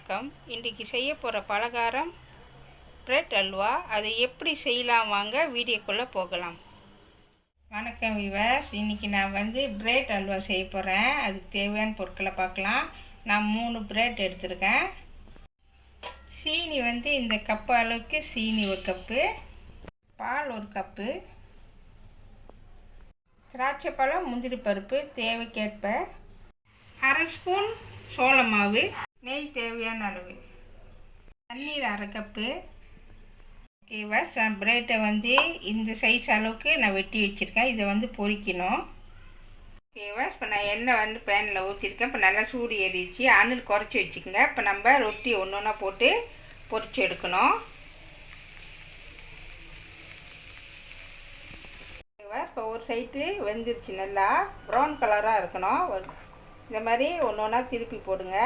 வணக்கம். இன்றைக்கி செய்ய போகிற பலகாரம் பிரெட் அல்வா. அதை எப்படி செய்யலாம் வாங்க வீடியோக்குள்ளே போகலாம். வணக்கம் விவர்ஸ். இன்றைக்கி நான் பிரெட் அல்வா செய்ய போகிறேன். அதுக்கு தேவையான பொருட்களை பார்க்கலாம். நான் 3 பிரெட் எடுத்துருக்கேன். சீனி இந்த கப்பு அளவுக்கு சீனி 1 கப்பு, பால் 1 கப்பு, திராட்சை பழம், முந்திரி பருப்பு தேவைக்கேற்ப, 1/2 ஸ்பூன் சோள மாவு, நெய் தேவையான அளவு, தண்ணீர் 1/2 கப்பு. ஓகேவா, பிரெட்டை இந்த சைஸ் அளவுக்கு நான் வெட்டி வச்சுருக்கேன். இதை பொரிக்கணும். ஓகேவா, இப்போ நான் எண்ணெய் பேனில் ஊற்றிருக்கேன். இப்போ நல்லா சூடு ஏறிடுச்சு. அணில் குறைச்சி வச்சுக்கோங்க. இப்போ நம்ம ரொட்டி ஒன்று ஒன்றா போட்டு பொரிச்சு எடுக்கணும். ஓகேவா, இப்போ ஒரு சைடு வெந்துருச்சு. நல்லா ப்ரௌன் கலராக இருக்கணும். இந்த மாதிரி ஒன்று ஒன்றா திருப்பி போடுங்க.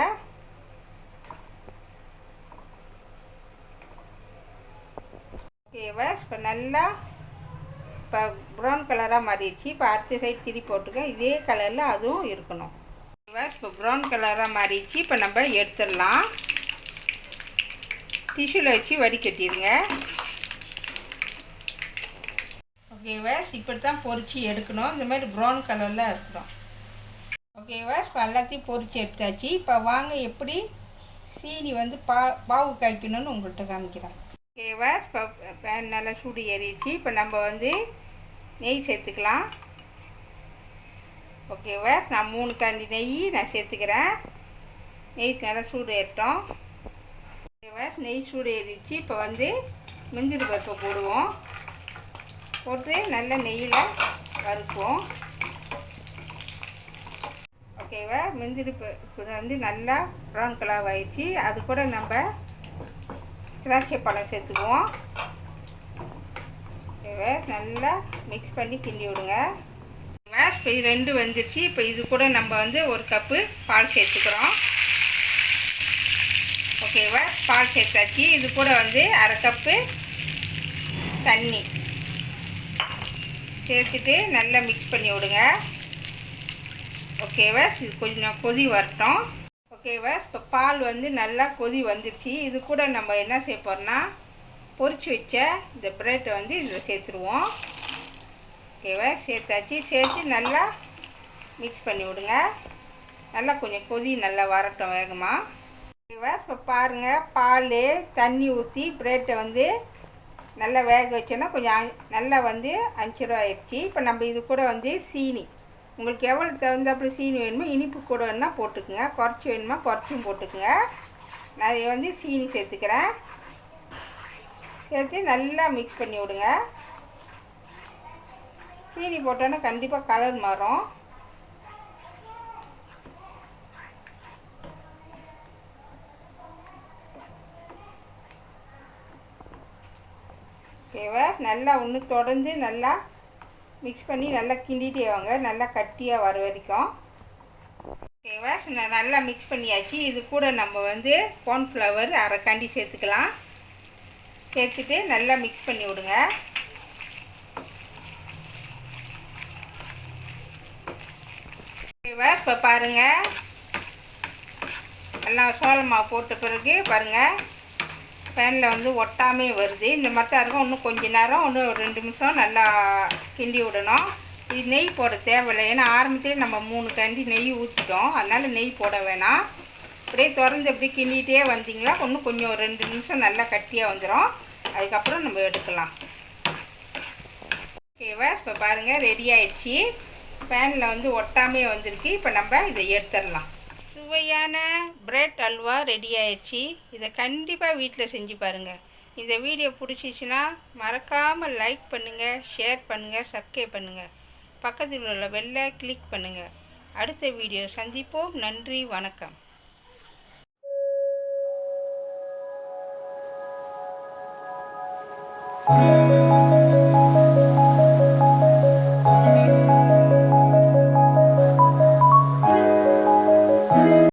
ஓகேவா, இப்போ நல்லா இப்போ ப்ரௌன் கலராக மாறிடுச்சு. இப்போ அடுத்த சைடு திருப்பி போட்டுக்க. இதே கலரில் அதுவும் இருக்கணும். ஓகேவா, இப்போ ப்ரௌன் கலராக மாறிடுச்சு. இப்போ நம்ம எடுத்துடலாம். டிஷ்யூவில் வச்சு வடிகட்டிடுங்க. ஓகேவா, இப்படி தான் பொரிச்சு எடுக்கணும். இந்த மாதிரி ப்ரௌன் கலரில் இருக்கணும். ஓகேவா, இப்போ எல்லாத்தையும் பொரிச்சு எடுத்தாச்சு. இப்போ வாங்க எப்படி சீனி பாவு காய்க்கணும்னு உங்கள்கிட்ட காமிக்கிறேன். ஓகேவா, இப்போ பேன் நல்லா சூடு ஏறிடுச்சு. இப்போ நம்ம நெய் சேர்த்துக்கலாம். ஓகேவா, நான் 3 கரண்டி நெய் நான் சேர்த்துக்கிறேன். நெய்க்கு நல்லா சூடு ஏறிட்டோம். ஓகேவா, நெய் சூடு ஏறிடுச்சு. இப்போ முந்திரி பருப்பை போடுவோம். போட்டு நல்லா நெய்யில் வறுப்போம். ஓகேவா, முந்திரி பருப்பு நல்லா ப்ரௌன் கலர் ஆயிடுச்சு. அது கூட நம்ம திராட்சை பழம் சேர்த்துக்குவோம். ஓகேவா, நல்லா மிக்ஸ் பண்ணி கிண்டி விடுங்க. இப்போ இது 2 வந்துருச்சு. இப்போ இது கூட நம்ம 1 கப்பு பால் சேர்த்துக்கிறோம். ஓகேவா, பால் சேர்த்தாச்சு. இது கூட 1/2 கப்பு தண்ணி சேர்த்துட்டு நல்லா மிக்ஸ் பண்ணி விடுங்க. ஓகேவா, இது கொஞ்சம் கொதி வரட்டும். ஓகேவா, இப்போ பால் நல்லா கொதி வந்துடுச்சு. இது கூட நம்ம என்ன செய்ய போகிறோம்னா பொரிச்சு வச்ச இந்த பிரெட்டை இதில் சேர்த்துருவோம். ஓகேவா, சேர்த்தாச்சு. சேர்த்து நல்லா மிக்ஸ் பண்ணி விடுங்க. நல்லா கொஞ்சம் கொதி நல்லா வரட்டும் வேகமாக. ஓகேவா, இப்போ பாருங்கள், பால் தண்ணி ஊற்றி பிரெட்டை நல்லா வேக வச்சோன்னா கொஞ்சம் நல்லா 5 ரூபா ஆயிடுச்சு. இப்போ நம்ம இது கூட சீனி உங்களுக்கு எவ்வளோ தகுந்தாப்புல சீனி வேணுமோ, இனிப்பு கூட வேணும்னா போட்டுக்குங்க, குறைச்சி வேணுமா குறைச்சும் போட்டுக்குங்க. நான் சீனி சேர்த்துக்கிறேன். சேர்த்து நல்லா மிக்ஸ் பண்ணி விடுங்க. சீனி போட்டோன்னா கண்டிப்பாக கலர் மாறும். ஓகேவா, நல்லா ஒன்று தொடர்ந்து நல்லா மிக்ஸ் பண்ணி நல்லா கிண்டிகிட்டே வாங்க, நல்லா கட்டியாக வர வரைக்கும். ஓகேவா, நல்லா மிக்ஸ் பண்ணியாச்சு. இது கூட நம்ம கார்ன்ஃப்ளவர் 1/2 கண்டி சேர்த்துக்கலாம். சேர்த்துட்டு நல்லா மிக்ஸ் பண்ணி விடுங்க. ஓகேவா, இப்போ பாருங்கள், நல்லா சோள மாவு போட்ட பிறகு பாருங்கள் பேனில் ஒட்டாமே வருது. இந்த மாதிரி இருக்கும். இன்னும் கொஞ்ச நேரம், இன்னும் 2 நிமிஷம் நல்லா கிண்டி விடணும். இது நெய் போட தேவையில்லை. ஏன்னா ஆரம்பத்திலே நம்ம 3 கண்டி நெய் ஊற்றிட்டோம். அதனால் நெய் போட வேணாம். அப்படியே திறந்து எப்படி கிண்டிகிட்டே வந்தீங்களா இன்னும் கொஞ்சம் 2 நிமிஷம் நல்லா கட்டியாக வந்துடும். அதுக்கப்புறம் நம்ம எடுக்கலாம். ஓகேவா, இப்போ பாருங்கள் ரெடி ஆயிடுச்சு. பேனில் ஒட்டாமே வந்திருக்கு. இப்போ நம்ம இதை எடுத்துடலாம். சுவையான பிரெட் அல்வா ரெடி ஆயிடுச்சு. இதை கண்டிப்பாக வீட்டில் செஞ்சு பாருங்கள். இந்த வீடியோ பிடிச்சிச்சின்னா மறக்காமல் லைக் பண்ணுங்கள், ஷேர் பண்ணுங்கள், சப்ஸ்கிரைப் பண்ணுங்கள். பக்கத்தில் உள்ள பெல்லை கிளிக் பண்ணுங்கள். அடுத்த வீடியோ சந்திப்போம். நன்றி, வணக்கம்.